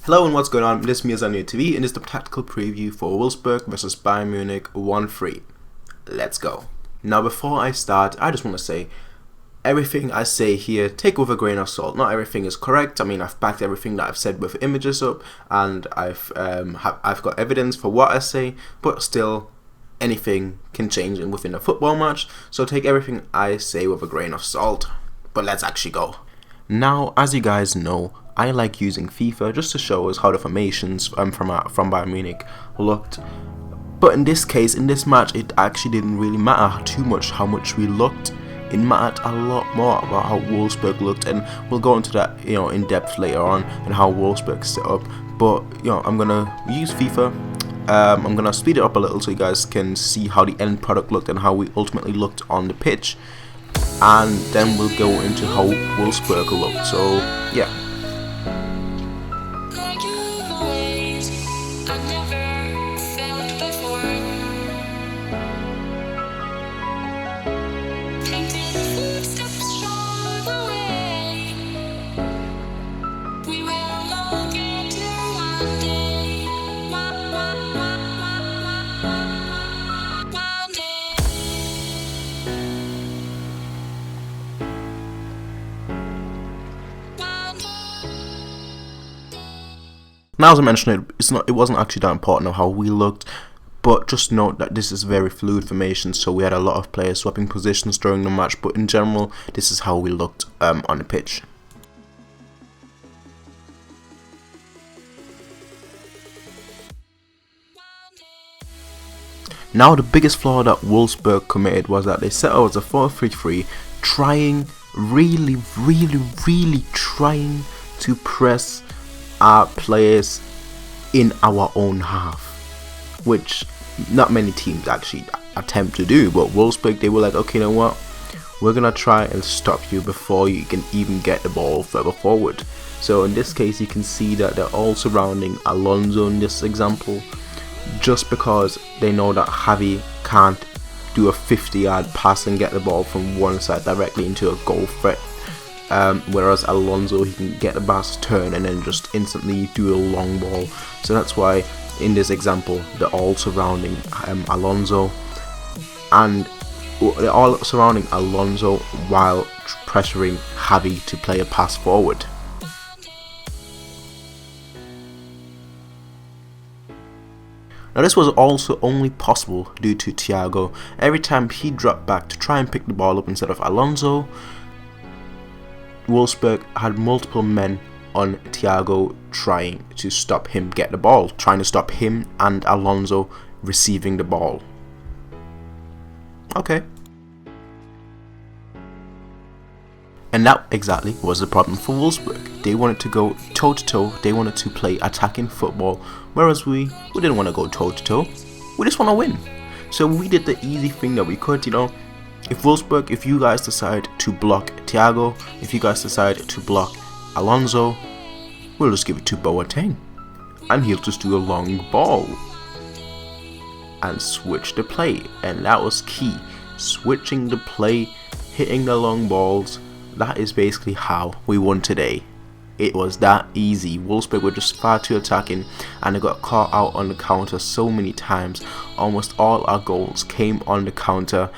Hello and what's going on? This is me on TV and this is the tactical preview for Wolfsburg versus Bayern Munich 1-3. Let's go. Now before I start, I just want to say everything I say here, take with a grain of salt. Not everything is correct. I mean, I've backed everything that I've said with images up, and I've got evidence for what I say, but still anything can change within a football match, so take everything I say with a grain of salt. But let's actually go. Now, as you guys know, I like using FIFA just to show us how the formations from Bayern Munich looked. But in this case, in this match, it actually didn't really matter too much how much we looked. It mattered a lot more about how Wolfsburg looked, and we'll go into that, in depth later on, and how Wolfsburg set up. But I'm gonna use FIFA. I'm gonna speed it up a little so you guys can see how the end product looked and how we ultimately looked on the pitch, and then we'll go into how Wolfsburg looked. So yeah. Now, as I mentioned, it wasn't actually that important of how we looked, but just note that this is very fluid formation, so we had a lot of players swapping positions during the match, but in general, this is how we looked on the pitch. Now, the biggest flaw that Wolfsburg committed was that they set out as a 4-3-3, really trying to press our players in our own half, which not many teams actually attempt to do. But Wolfsburg, they were like, okay, you know what, we're gonna try and stop you before you can even get the ball further forward. So in this case, you can see that they're all surrounding Alonso in this example, just because they know that Javi can't do a 50-yard pass and get the ball from one side directly into a goal threat. Whereas Alonso, he can get the pass, turn, and then just instantly do a long ball. So that's why in this example they're all surrounding Alonso, and they're all surrounding Alonso while pressuring Javi to play a pass forward. Now, this was also only possible due to Thiago. Every time he dropped back to try and pick the ball up instead of Alonso, Wolfsburg had multiple men on Thiago trying to stop him get the ball, trying to stop him and Alonso receiving the ball. Okay. And that exactly was the problem for Wolfsburg. They wanted to go toe-to-toe, they wanted to play attacking football, whereas we didn't want to go toe-to-toe, we just want to win. So we did the easy thing that we could, If Wolfsburg, if you guys decide to block Thiago, if you guys decide to block Alonso, we'll just give it to Boateng, and he'll just do a long ball and switch the play. And that was key, switching the play, hitting the long balls. That is basically how we won today. It was that easy. Wolfsburg were just far too attacking, and they got caught out on the counter so many times. Almost all our goals came on the counter,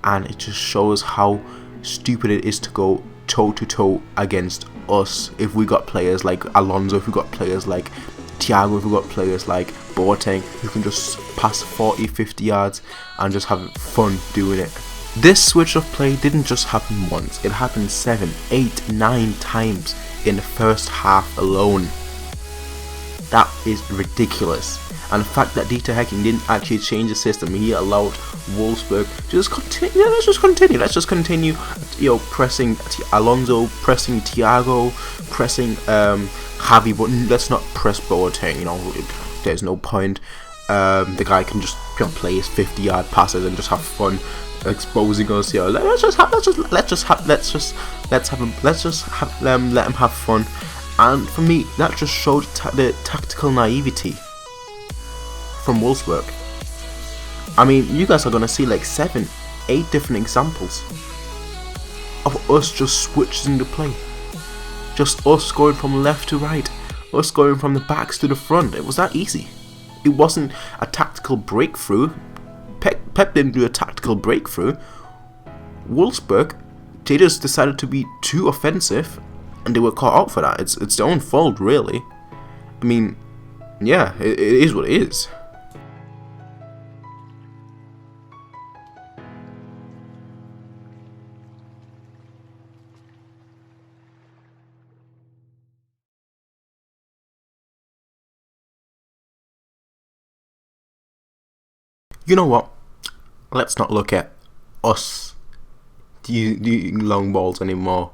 and it just shows how stupid it is to go toe-to-toe against us. If we got players like Alonso, if we got players like Thiago, if we got players like Boateng, who can just pass 40-50 yards and just have fun doing it. This switch of play didn't just happen once, it happened 7, 8, 9 times in the first half alone. That is ridiculous. And the fact that Dieter Hecking didn't actually change the system, he allowed Wolfsburg to just continue. Let's just continue. Pressing Alonso, pressing Thiago, pressing Javi, but let's not press Boateng. There's no point. The guy can just play his 50-yard passes and just have fun exposing us. Let him have fun. And for me, that just showed the tactical naivety from Wolfsburg. I mean, you guys are gonna see like 7, 8 different examples of us just switching the play, just us going from left to right, us going from the backs to the front. It was that easy. It wasn't a tactical breakthrough. Pep didn't do a tactical breakthrough. Wolfsburg, they just decided to be too offensive, and they were caught out for that. It's their own fault, really. I mean, yeah, it is what it is. You know what? Let's not look at us using long balls anymore,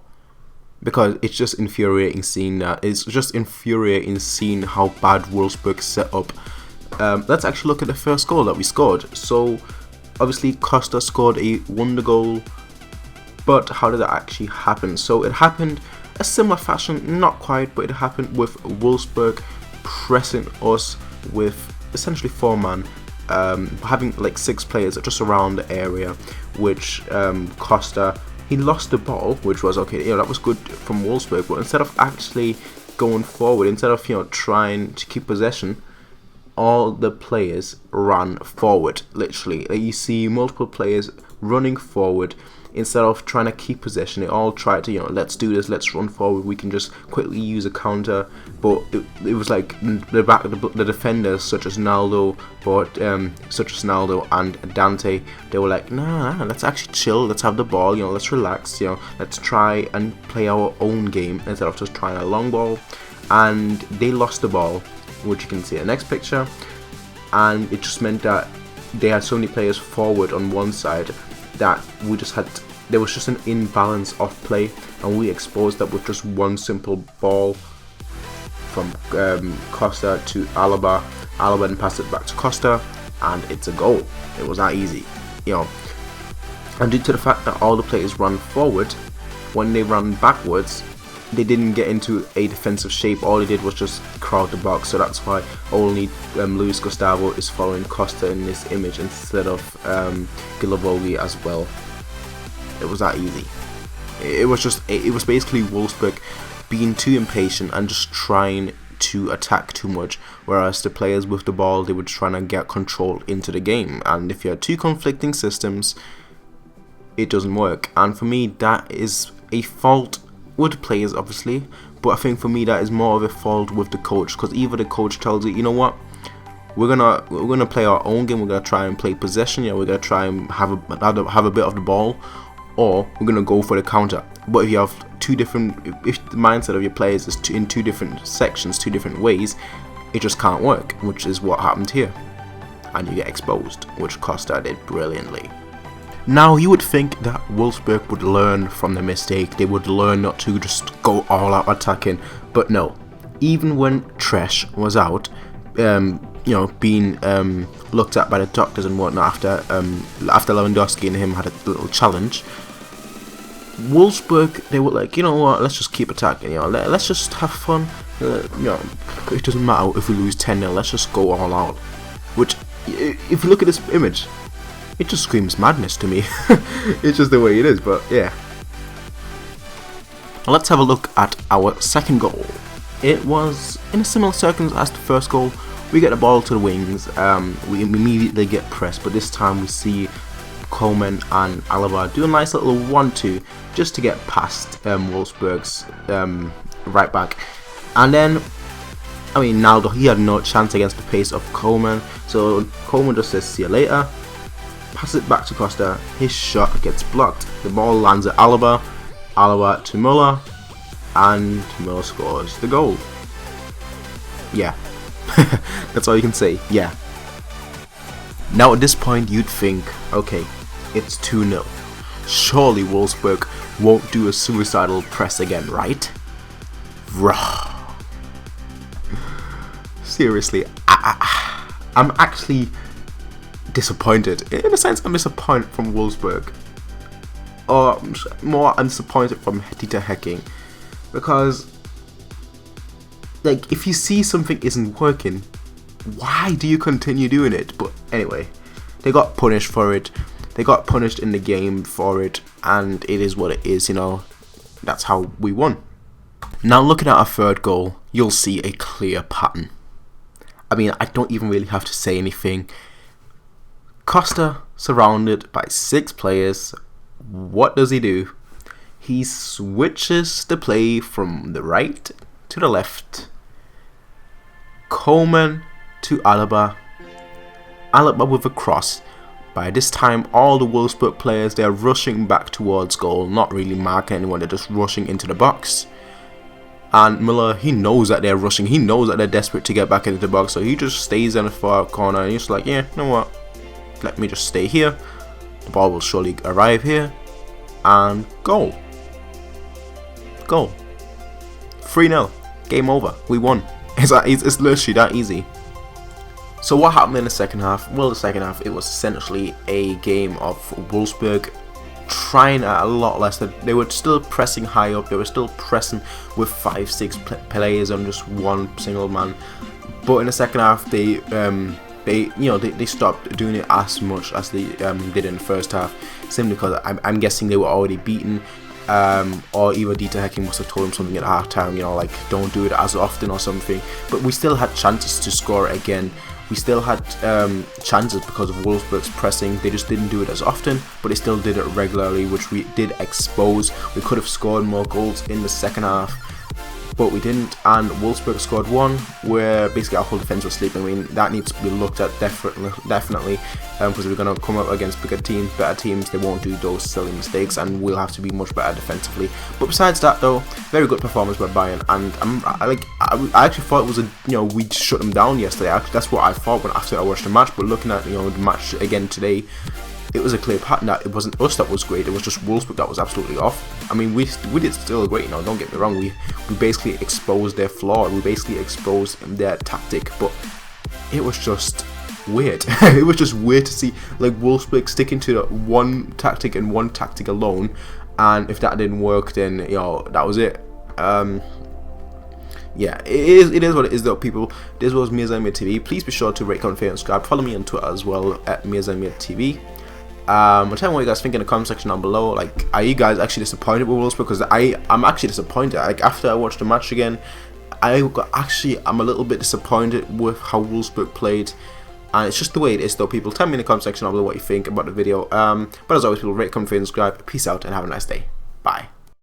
because it's just infuriating seeing that. It's just infuriating seeing how bad Wolfsburg set up. Let's actually look at the first goal that we scored. So obviously Costa scored a wonder goal, but how did that actually happen? So it happened a similar fashion, not quite, but it happened with Wolfsburg pressing us with essentially 4-man. Having like 6 players just around the area, which Costa, he lost the ball, which was okay, that was good from Wolfsburg, but instead of actually going forward, instead of trying to keep possession, all the players ran forward. Literally, you see multiple players running forward. Instead of trying to keep possession, they all tried to, let's do this, let's run forward, we can just quickly use a counter. But it was like the defenders such as Naldo and Dante, they were like, nah, let's actually chill, let's have the ball, let's relax, let's try and play our own game instead of just trying a long ball. And they lost the ball, which you can see in the next picture, and it just meant that they had so many players forward on one side that there was just an imbalance of play, and we exposed that with just one simple ball from Costa to Alaba. Alaba then passed it back to Costa, and it's a goal. It was that easy, And due to the fact that all the players ran forward, when they ran backwards, they didn't get into a defensive shape. All they did was just crowd the box. So that's why only Luis Gustavo is following Costa in this image instead of Gilavogi as well. It was that easy. It was basically Wolfsburg being too impatient and just trying to attack too much, whereas the players with the ball, they were trying to get control into the game. And if you have two conflicting systems, it doesn't work. And for me, that is a fault with the players, obviously, but I think for me that is more of a fault with the coach, because either the coach tells you, you know what, we're gonna play our own game, we're gonna try and play possession, we're gonna try and have a bit of the ball, or we're gonna go for the counter. But if you have if the mindset of your players is in two different sections, two different ways, it just can't work, which is what happened here, and you get exposed, which Costa did brilliantly. Now, you would think that Wolfsburg would learn from the mistake, they would learn not to just go all out attacking, but no. Even when Tresh was out, being looked at by the doctors and whatnot after Lewandowski and him had a little challenge, Wolfsburg, they were like, you know what, let's just keep attacking, let's just have fun, it doesn't matter if we lose 10-0, let's just go all out. Which, if you look at this image, it just screams madness to me. It's just the way it is, but yeah. Now let's have a look at our second goal. It was in a similar circumstance as the first goal. We get the ball to the wings, we immediately get pressed, but this time we see Coleman and Alaba do a nice little 1-2 just to get past Wolfsburg's right back. And then, Naldo, he had no chance against the pace of Coleman, so Coleman just says, see you later. Pass it back to Costa, his shot gets blocked, the ball lands at Alaba to Muller, and Muller scores the goal. Yeah, that's all you can say, yeah. Now at this point you'd think, okay, it's 2-0. Surely Wolfsburg won't do a suicidal press again, right? Seriously, I'm actually disappointed. In a sense, I'm disappointed from Wolfsburg, or more, I'm disappointed from Dieter Hecking, because, like, if you see something isn't working, why do you continue doing it? But anyway, they got punished for it. They got punished in the game for it, and it is what it is. That's how we won. Now looking at our third goal, you'll see a clear pattern. I mean, I don't even really have to say anything. Costa, surrounded by 6 players, what does he do? He switches the play from the right to the left. Coleman to Alaba. Alaba with a cross. By this time, all the Wolfsburg players, they're rushing back towards goal, not really marking anyone, they're just rushing into the box. And Müller, he knows that they're rushing, he knows that they're desperate to get back into the box, so he just stays in the far corner and he's like, yeah, you know what, let me just stay here, the ball will surely arrive here, and goal. 3-0, game over, we won. It's literally that easy. So what happened in the second half? Well, the second half, it was essentially a game of Wolfsburg trying a lot less. They were still pressing high up. They were still pressing with 5-6 players on just one single man. But in the second half, they stopped doing it as much as they did in the first half. Simply because I'm guessing they were already beaten. Or either Dieter Hecking must have told him something at half time, like don't do it as often or something. But we still had chances to score again. We still had chances because of Wolfsburg's pressing. They just didn't do it as often, but they still did it regularly, which we did expose. We could have scored more goals in the second half, but we didn't. And Wolfsburg scored one where basically our whole defense was sleeping. I mean, that needs to be looked at definitely, because if we're going to come up against better teams, they won't do those silly mistakes, and we'll have to be much better defensively. But besides that, though, very good performance by Bayern, and I actually thought it was we shut them down yesterday. That's what I thought after I watched the match. But looking at the match again today, it was a clear pattern that it wasn't us that was great, it was just Wolfsburg that was absolutely off. I mean, we did still great, don't get me wrong, we basically exposed their flaw, we basically exposed their tactic, but it was just weird. It was just weird to see Wolfsburg sticking to one tactic and one tactic alone, and if that didn't work, then that was it. Yeah, it is what it is though, people. This was Mirzamir TV. Please be sure to rate, comment, and subscribe. Follow me on Twitter as well at Mirzamir TV. Tell me what you guys think in the comment section down below. Are you guys actually disappointed with Wolfsburg? Because I'm actually disappointed. After I watched the match again, I'm a little bit disappointed with how Wolfsburg played, and it's just the way it is though, people. Tell me in the comment section down below what you think about the video. But as always, people, rate, comment, and subscribe. Peace out and have a nice day. Bye.